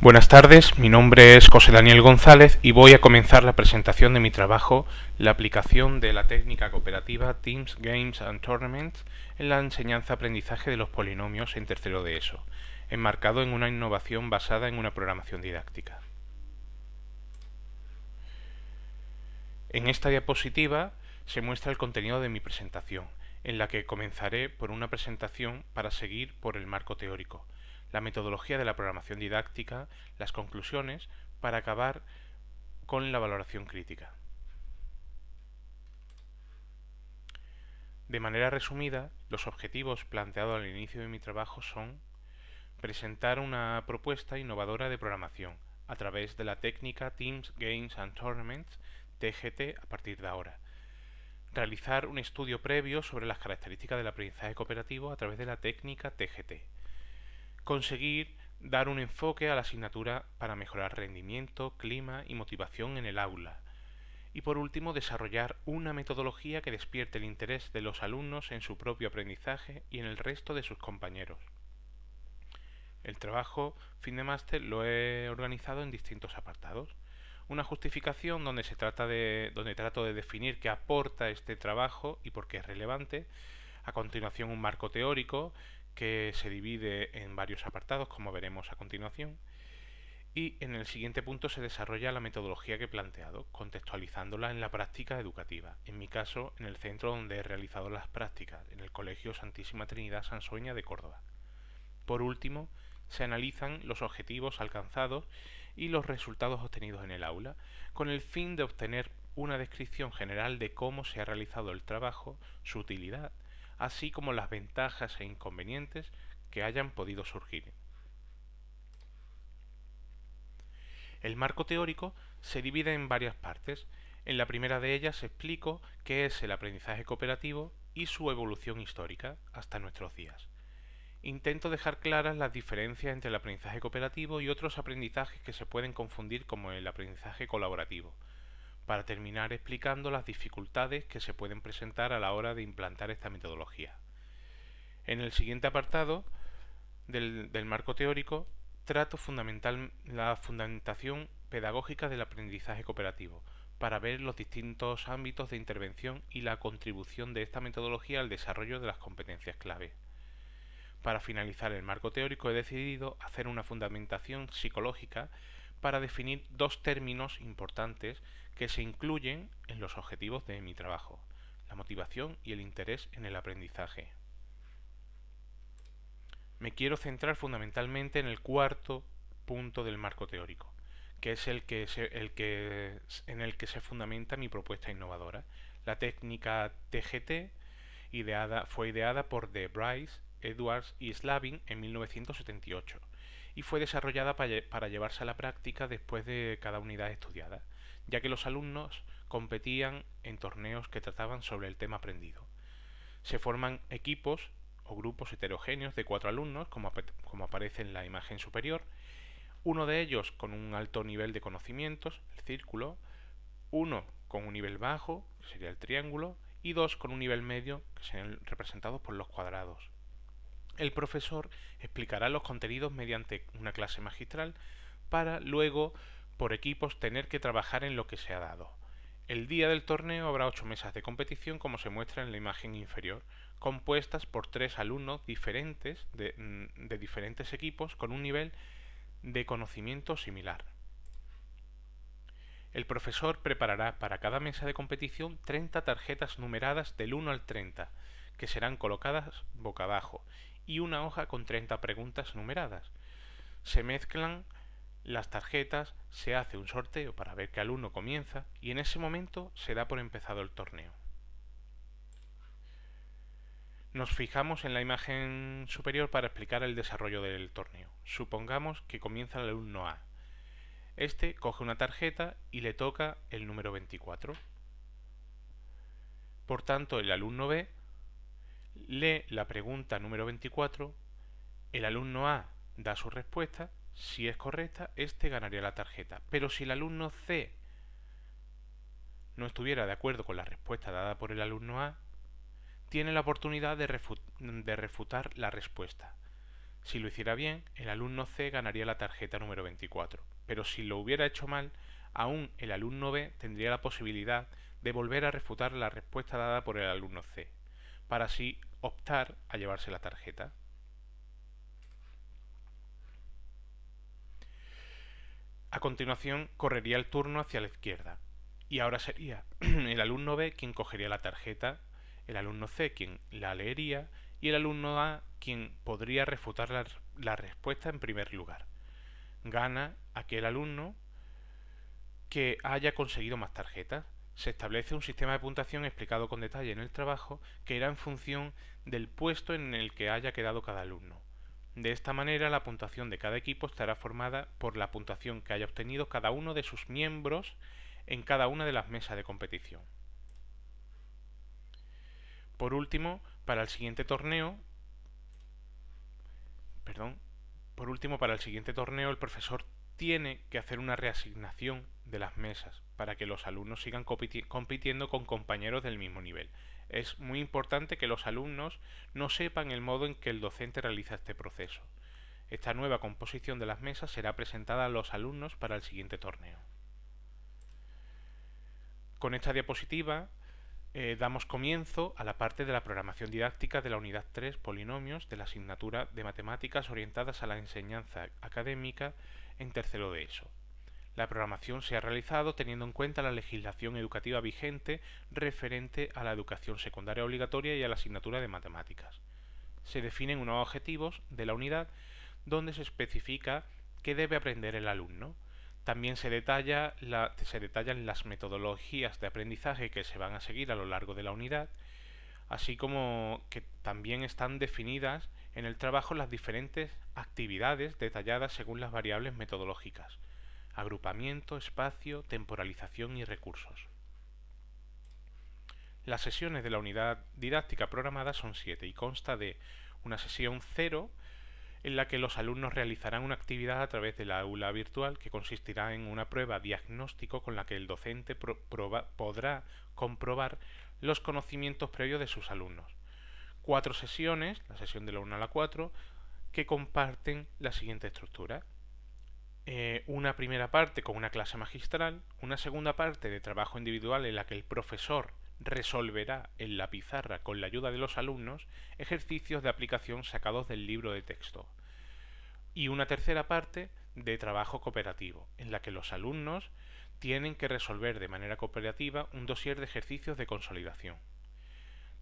Buenas tardes, mi nombre es José Daniel González y voy a comenzar la presentación de mi trabajo, la aplicación de la técnica cooperativa Teams, Games and Tournaments en la enseñanza-aprendizaje de los polinomios en tercero de ESO, enmarcado en una innovación basada en una programación didáctica. En esta diapositiva se muestra el contenido de mi presentación, en la que comenzaré por una presentación para seguir por el marco teórico, la metodología de la programación didáctica, las conclusiones, para acabar con la valoración crítica. De manera resumida, los objetivos planteados al inicio de mi trabajo son presentar una propuesta innovadora de programación a través de la técnica Teams, Games and Tournaments, TGT, a partir de ahora. Realizar un estudio previo sobre las características del aprendizaje cooperativo a través de la técnica TGT. Conseguir dar un enfoque a la asignatura para mejorar rendimiento, clima y motivación en el aula. Y por último, desarrollar una metodología que despierte el interés de los alumnos en su propio aprendizaje y en el resto de sus compañeros. El trabajo fin de máster lo he organizado en distintos apartados. Una justificación donde trato de definir qué aporta este trabajo y por qué es relevante. A continuación, un marco teórico que se divide en varios apartados, como veremos a continuación. Y en el siguiente punto se desarrolla la metodología que he planteado, contextualizándola en la práctica educativa, en mi caso en el centro donde he realizado las prácticas, en el Colegio Santísima Trinidad Sansoña de Córdoba. Por último, se analizan los objetivos alcanzados y los resultados obtenidos en el aula, con el fin de obtener una descripción general de cómo se ha realizado el trabajo, su utilidad, así como las ventajas e inconvenientes que hayan podido surgir. El marco teórico se divide en varias partes. En la primera de ellas explico qué es el aprendizaje cooperativo y su evolución histórica hasta nuestros días. Intento dejar claras las diferencias entre el aprendizaje cooperativo y otros aprendizajes que se pueden confundir como el aprendizaje colaborativo, para terminar explicando las dificultades que se pueden presentar a la hora de implantar esta metodología. En el siguiente apartado del marco teórico trato la fundamentación pedagógica del aprendizaje cooperativo, para ver los distintos ámbitos de intervención y la contribución de esta metodología al desarrollo de las competencias clave. Para finalizar el marco teórico he decidido hacer una fundamentación psicológica para definir dos términos importantes que se incluyen en los objetivos de mi trabajo: la motivación y el interés en el aprendizaje. Me quiero centrar fundamentalmente en el cuarto punto del marco teórico, que es en el que se fundamenta mi propuesta innovadora. La técnica TGT fue ideada por De Bryce, Edwards y Slavin en 1978 y fue desarrollada para llevarse a la práctica después de cada unidad estudiada, ya que los alumnos competían en torneos que trataban sobre el tema aprendido. Se forman equipos o grupos heterogéneos de 4 alumnos, como aparece en la imagen superior, uno de ellos con un alto nivel de conocimientos, el círculo, uno con un nivel bajo, que sería el triángulo, y dos con un nivel medio, que serían representados por los cuadrados. El profesor explicará los contenidos mediante una clase magistral para luego, por equipos, tener que trabajar en lo que se ha dado. El día del torneo habrá 8 mesas de competición, como se muestra en la imagen inferior, compuestas por 3 alumnos diferentes de diferentes equipos con un nivel de conocimiento similar. El profesor preparará para cada mesa de competición 30 tarjetas numeradas del 1 al 30, que serán colocadas boca abajo, y una hoja con 30 preguntas numeradas. Se mezclan las tarjetas, se hace un sorteo para ver qué alumno comienza y en ese momento se da por empezado el torneo. Nos fijamos en la imagen superior para explicar el desarrollo del torneo. Supongamos que comienza el alumno A. Este coge una tarjeta y le toca el número 24. Por tanto, el alumno B lee la pregunta número 24, el alumno A da su respuesta, si es correcta, este ganaría la tarjeta. Pero si el alumno C no estuviera de acuerdo con la respuesta dada por el alumno A, tiene la oportunidad de refutar la respuesta. Si lo hiciera bien, el alumno C ganaría la tarjeta número 24, pero si lo hubiera hecho mal, aún el alumno B tendría la posibilidad de volver a refutar la respuesta dada por el alumno C, para así optar a llevarse la tarjeta. A continuación, correría el turno hacia la izquierda, y ahora sería el alumno B quien cogería la tarjeta, el alumno C quien la leería y el alumno A quien podría refutar la respuesta en primer lugar. Gana aquel alumno que haya conseguido más tarjetas. Se establece un sistema de puntuación explicado con detalle en el trabajo que irá en función del puesto en el que haya quedado cada alumno. De esta manera, la puntuación de cada equipo estará formada por la puntuación que haya obtenido cada uno de sus miembros en cada una de las mesas de competición. Por último, para el siguiente torneo, el profesor tiene que hacer una reasignación de las mesas para que los alumnos sigan compitiendo con compañeros del mismo nivel. Es muy importante que los alumnos no sepan el modo en que el docente realiza este proceso. Esta nueva composición de las mesas será presentada a los alumnos para el siguiente torneo. Con esta diapositiva damos comienzo a la parte de la programación didáctica de la unidad 3 polinomios de la asignatura de matemáticas orientadas a la enseñanza académica en tercero de ESO. La programación se ha realizado teniendo en cuenta la legislación educativa vigente referente a la educación secundaria obligatoria y a la asignatura de matemáticas. Se definen unos objetivos de la unidad donde se especifica qué debe aprender el alumno. También se detallan las metodologías de aprendizaje que se van a seguir a lo largo de la unidad, así como que también están definidas en el trabajo las diferentes actividades detalladas según las variables metodológicas: agrupamiento, espacio, temporalización y recursos. Las sesiones de la unidad didáctica programada son 7 y consta de una sesión 0 en la que los alumnos realizarán una actividad a través de la aula virtual que consistirá en una prueba diagnóstico con la que el docente podrá comprobar los conocimientos previos de sus alumnos. 4 sesiones, la sesión de la 1 a la 4, que comparten la siguiente estructura: una primera parte con una clase magistral, una segunda parte de trabajo individual en la que el profesor resolverá en la pizarra con la ayuda de los alumnos ejercicios de aplicación sacados del libro de texto, y una tercera parte de trabajo cooperativo en la que los alumnos tienen que resolver de manera cooperativa un dossier de ejercicios de consolidación.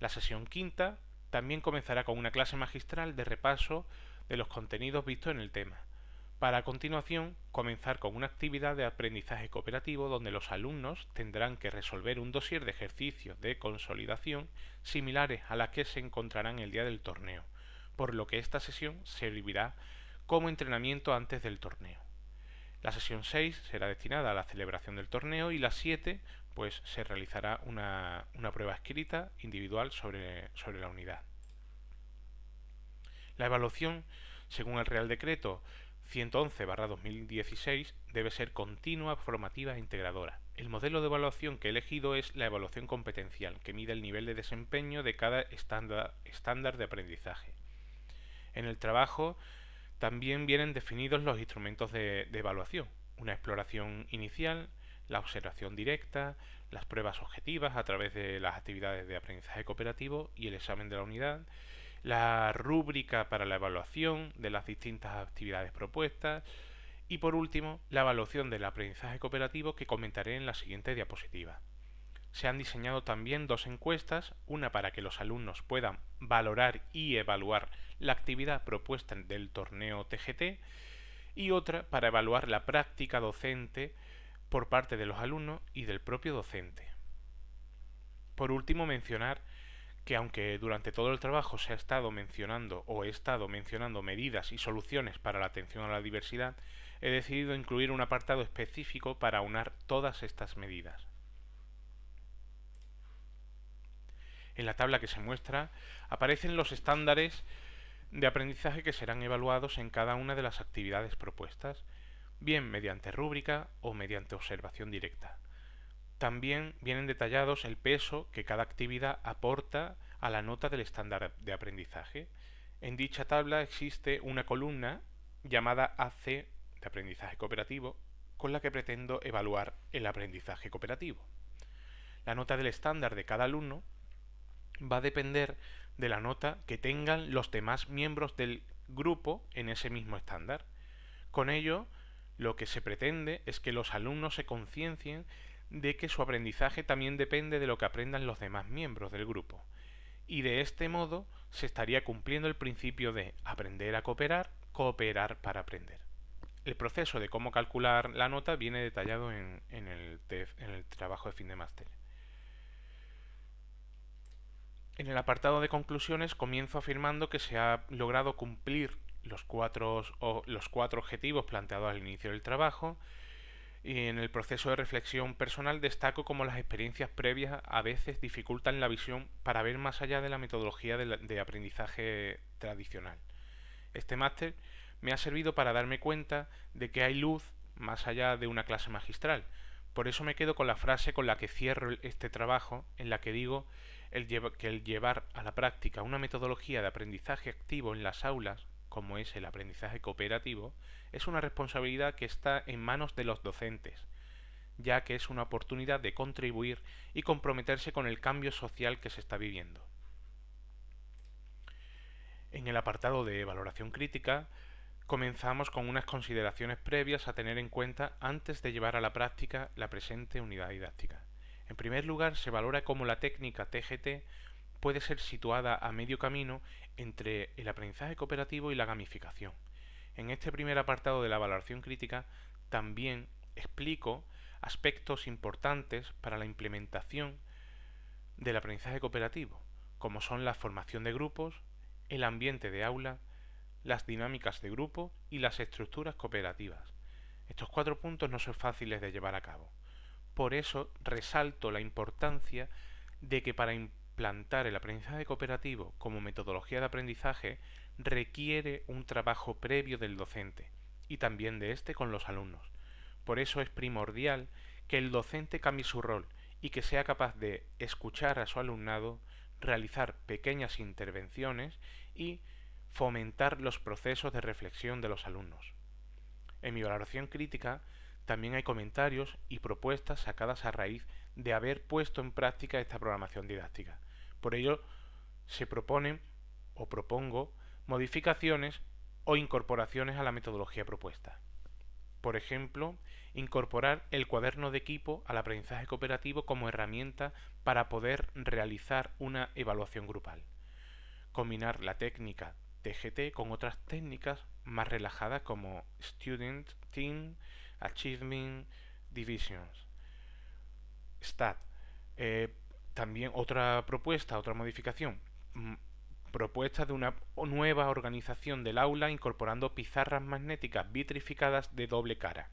La sesión quinta también comenzará con una clase magistral de repaso de los contenidos vistos en el tema, para a continuación comenzar con una actividad de aprendizaje cooperativo donde los alumnos tendrán que resolver un dossier de ejercicios de consolidación similares a las que se encontrarán el día del torneo, por lo que esta sesión servirá como entrenamiento antes del torneo. La sesión 6 será destinada a la celebración del torneo y la 7 pues se realizará una prueba escrita individual sobre la unidad. La evaluación, según el Real Decreto 111/2016, debe ser continua, formativa e integradora. El modelo de evaluación que he elegido es la evaluación competencial, que mide el nivel de desempeño de cada estándar de aprendizaje. En el trabajo también vienen definidos los instrumentos de evaluación: una exploración inicial, la observación directa, las pruebas objetivas a través de las actividades de aprendizaje cooperativo y el examen de la unidad, la rúbrica para la evaluación de las distintas actividades propuestas y, por último, la evaluación del aprendizaje cooperativo, que comentaré en la siguiente diapositiva. Se han diseñado también 2 encuestas, una para que los alumnos puedan valorar y evaluar la actividad propuesta del torneo TGT y otra para evaluar la práctica docente por parte de los alumnos y del propio docente. Por último, mencionar que aunque durante todo el trabajo he estado mencionando medidas y soluciones para la atención a la diversidad, he decidido incluir un apartado específico para aunar todas estas medidas. En la tabla que se muestra aparecen los estándares de aprendizaje que serán evaluados en cada una de las actividades propuestas, bien mediante rúbrica o mediante observación directa. También vienen detallados el peso que cada actividad aporta a la nota del estándar de aprendizaje. En dicha tabla existe una columna llamada AC de aprendizaje cooperativo con la que pretendo evaluar el aprendizaje cooperativo. La nota del estándar de cada alumno va a depender de la nota que tengan los demás miembros del grupo en ese mismo estándar. Con ello, lo que se pretende es que los alumnos se conciencien de que su aprendizaje también depende de lo que aprendan los demás miembros del grupo. Y de este modo se estaría cumpliendo el principio de aprender a cooperar, cooperar para aprender. El proceso de cómo calcular la nota viene detallado en el trabajo de fin de máster. En el apartado de conclusiones comienzo afirmando que se ha logrado cumplir los cuatro objetivos planteados al inicio del trabajo, y en el proceso de reflexión personal destaco cómo las experiencias previas a veces dificultan la visión para ver más allá de la metodología de aprendizaje tradicional. Este máster me ha servido para darme cuenta de que hay luz más allá de una clase magistral. Por eso me quedo con la frase con la que cierro este trabajo, en la que digo que el llevar a la práctica una metodología de aprendizaje activo en las aulas, como es el aprendizaje cooperativo, es una responsabilidad que está en manos de los docentes, ya que es una oportunidad de contribuir y comprometerse con el cambio social que se está viviendo. En el apartado de valoración crítica, comenzamos con unas consideraciones previas a tener en cuenta antes de llevar a la práctica la presente unidad didáctica. En primer lugar, se valora cómo la técnica TGT puede ser situada a medio camino entre el aprendizaje cooperativo y la gamificación. En este primer apartado de la valoración crítica también explico aspectos importantes para la implementación del aprendizaje cooperativo, como son la formación de grupos, el ambiente de aula, las dinámicas de grupo y las estructuras cooperativas. Estos 4 puntos no son fáciles de llevar a cabo. Por eso resalto la importancia de que para implantar el aprendizaje cooperativo como metodología de aprendizaje requiere un trabajo previo del docente y también de éste con los alumnos. Por eso es primordial que el docente cambie su rol y que sea capaz de escuchar a su alumnado, realizar pequeñas intervenciones y fomentar los procesos de reflexión de los alumnos. En mi valoración crítica también hay comentarios y propuestas sacadas a raíz de haber puesto en práctica esta programación didáctica. Por ello, se proponen o propongo modificaciones o incorporaciones a la metodología propuesta. Por ejemplo, incorporar el cuaderno de equipo al aprendizaje cooperativo como herramienta para poder realizar una evaluación grupal. Combinar la técnica TGT con otras técnicas más relajadas como Student, Team, Achievement, Divisions, STAT. También otra propuesta, otra modificación, propuesta de una nueva organización del aula incorporando pizarras magnéticas vitrificadas de doble cara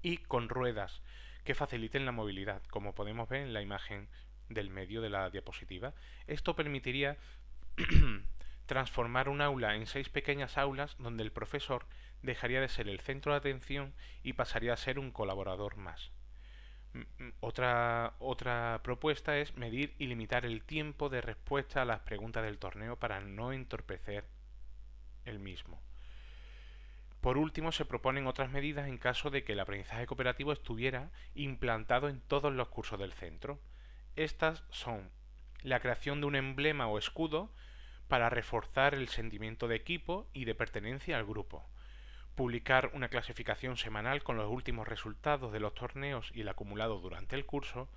y con ruedas que faciliten la movilidad, como podemos ver en la imagen del medio de la diapositiva. Esto permitiría transformar un aula en 6 pequeñas aulas donde el profesor dejaría de ser el centro de atención y pasaría a ser un colaborador más. Otra propuesta es medir y limitar el tiempo de respuesta a las preguntas del torneo para no entorpecer el mismo. Por último, se proponen otras medidas en caso de que el aprendizaje cooperativo estuviera implantado en todos los cursos del centro. Estas son la creación de un emblema o escudo para reforzar el sentimiento de equipo y de pertenencia al grupo, publicar una clasificación semanal con los últimos resultados de los torneos y el acumulado durante el curso,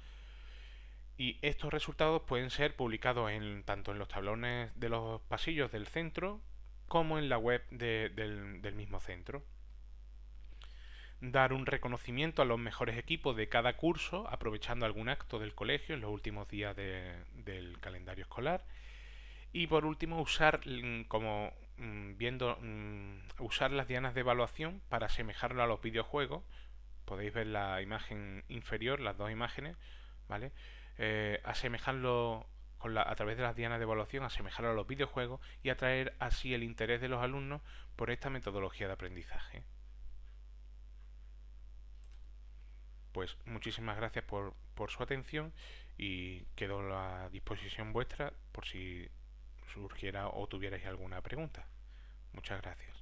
y estos resultados pueden ser publicados tanto en los tablones de los pasillos del centro como en la web del mismo centro. Dar un reconocimiento a los mejores equipos de cada curso aprovechando algún acto del colegio en los últimos días del calendario escolar. Y por último, usar usar las dianas de evaluación para asemejarlo a los videojuegos. Podéis ver la imagen inferior, las dos imágenes, ¿vale? Asemejarlo a través de las dianas de evaluación, asemejarlo a los videojuegos y atraer así el interés de los alumnos por esta metodología de aprendizaje. Pues muchísimas gracias por su atención y quedo a la disposición vuestra por si surgiera o tuvierais alguna pregunta. Muchas gracias.